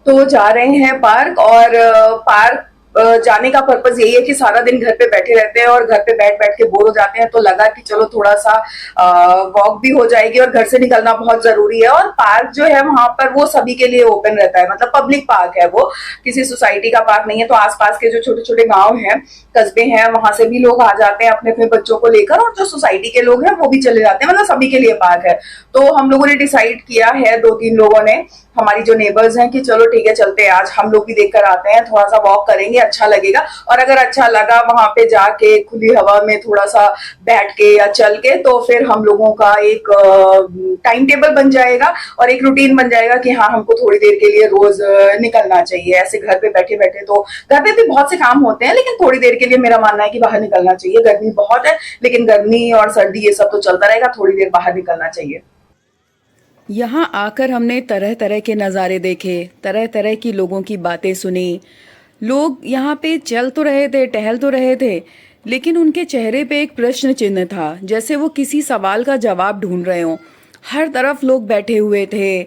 तो जा रहे हैं पार्क। और पार्क जाने का पर्पज यही है कि सारा दिन घर पे बैठे रहते हैं और घर पे बैठ बैठ के बोर हो जाते हैं, तो लगा कि चलो थोड़ा सा वॉक भी हो जाएगी और घर से निकलना बहुत जरूरी है। और पार्क जो है वहां पर वो सभी के लिए ओपन रहता है, मतलब पब्लिक पार्क है वो, किसी सोसाइटी का पार्क नहीं है। तो आसपास के जो छोटे छोटे गांव हैं, कस्बे हैं, वहां से भी लोग आ जाते हैं अपने अपने बच्चों को लेकर, और जो सोसाइटी के लोग हैं वो भी चले जाते हैं, मतलब सभी के लिए पार्क है। तो हम लोगों ने डिसाइड किया है, दो तीन लोगों ने, हमारी जो नेबर्स हैं, कि चलो ठीक है चलते हैं, आज हम लोग भी देखकर आते हैं, थोड़ा सा वॉक करेंगे, अच्छा लगेगा। और अगर अच्छा लगा वहां पे जाके खुली हवा में थोड़ा सा बैठ के या चल के, तो फिर हम लोगों का एक टाइम टेबल बन जाएगा और एक रूटीन बन जाएगा कि हाँ हमको थोड़ी देर के लिए रोज निकलना चाहिए। ऐसे घर पे बैठे बैठे तो घर पे भी बहुत से काम होते हैं, लेकिन थोड़ी देर के लिए मेरा मानना है कि बाहर निकलना चाहिए। गर्मी बहुत है, लेकिन गर्मी और सर्दी ये सब तो चलता रहेगा, थोड़ी देर बाहर निकलना चाहिए। यहाँ आकर हमने तरह तरह के नज़ारे देखे, तरह तरह की लोगों की बातें सुनी। लोग यहाँ पे चल तो रहे थे, टहल तो रहे थे, लेकिन उनके चेहरे पे एक प्रश्न चिन्ह था, जैसे वो किसी सवाल का जवाब ढूंढ रहे हों। हर तरफ लोग बैठे हुए थे,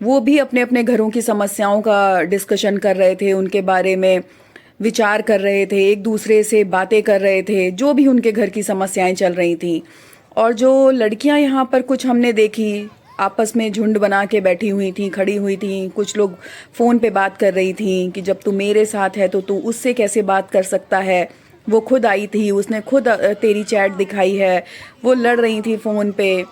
वो भी अपने अपने घरों की समस्याओं का डिस्कशन कर रहे थे, उनके बारे में विचार कर रहे थे, एक दूसरे से बातें कर रहे थे, जो भी उनके घर की समस्याएं चल रही थी। और जो लड़कियां यहाँ पर कुछ हमने देखी, आपस में झुंड बना के बैठी हुई थी, खड़ी हुई थी। कुछ लोग फ़ोन पे बात कर रही थी कि जब तू मेरे साथ है तो तू उससे कैसे बात कर सकता है। वो खुद आई थी, उसने खुद तेरी चैट दिखाई है। वो लड़ रही थी फ़ोन पे।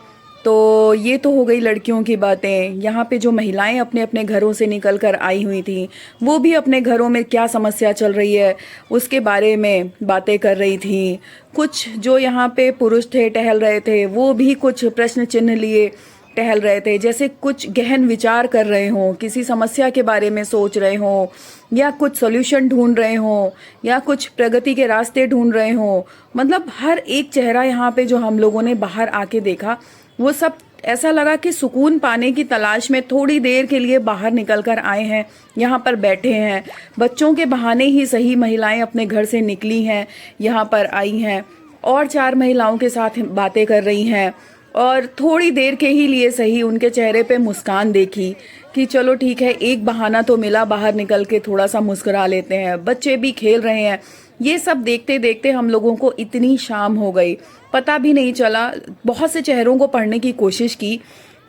तो ये तो हो गई लड़कियों की बातें। यहाँ पे जो महिलाएं अपने अपने घरों से निकल कर आई हुई थी, वो भी अपने घरों में क्या समस्या चल रही है उसके बारे में बातें कर रही थी। कुछ जो यहाँ पे पुरुष थे, टहल रहे थे, वो भी कुछ प्रश्न चिन्ह लिए टहल रहे थे, जैसे कुछ गहन विचार कर रहे हों, किसी समस्या के बारे में सोच रहे हों, या कुछ सॉल्यूशन ढूंढ रहे हों, या कुछ प्रगति के रास्ते ढूंढ रहे हों। मतलब हर एक चेहरा यहाँ पे जो हम लोगों ने बाहर आके देखा, वो सब ऐसा लगा कि सुकून पाने की तलाश में थोड़ी देर के लिए बाहर निकल कर आए हैं, यहाँ पर बैठे हैं। बच्चों के बहाने ही सही महिलाएं अपने घर से निकली हैं, यहाँ पर आई हैं और चार महिलाओं के साथ बातें कर रही हैं। और थोड़ी देर के ही लिए सही उनके चेहरे पे मुस्कान देखी कि चलो ठीक है, एक बहाना तो मिला, बाहर निकल के थोड़ा सा मुस्कुरा लेते हैं। बच्चे भी खेल रहे हैं। ये सब देखते देखते हम लोगों को इतनी शाम हो गई, पता भी नहीं चला। बहुत से चेहरों को पढ़ने की कोशिश की,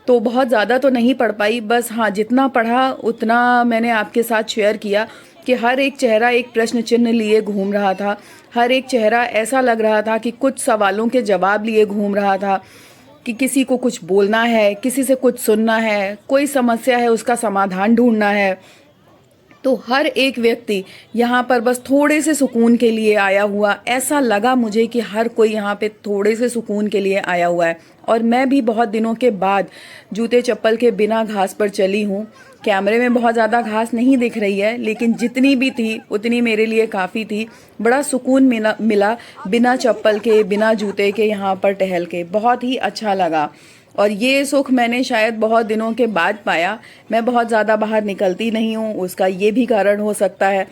तो बहुत ज़्यादा तो नहीं पढ़ पाई। बस हाँ, जितना पढ़ा उतना मैंने आपके साथ शेयर किया कि हर एक चेहरा एक प्रश्न चिन्ह लिए घूम रहा था। हर एक चेहरा ऐसा लग रहा था कि कुछ सवालों के जवाब लिए घूम रहा था, कि किसी को कुछ बोलना है, किसी से कुछ सुनना है, कोई समस्या है उसका समाधान ढूंढना है। तो हर एक व्यक्ति यहाँ पर बस थोड़े से सुकून के लिए आया हुआ, ऐसा लगा मुझे कि हर कोई यहाँ पे थोड़े से सुकून के लिए आया हुआ है। और मैं भी बहुत दिनों के बाद जूते चप्पल के बिना घास पर चली हूँ। कैमरे में बहुत ज़्यादा घास नहीं दिख रही है, लेकिन जितनी भी थी उतनी मेरे लिए काफ़ी थी। बड़ा सुकून मिला बिना चप्पल के, बिना जूते के यहाँ पर टहल के, बहुत ही अच्छा लगा। और ये सुख मैंने शायद बहुत दिनों के बाद पाया। मैं बहुत ज़्यादा बाहर निकलती नहीं हूँ, उसका ये भी कारण हो सकता है।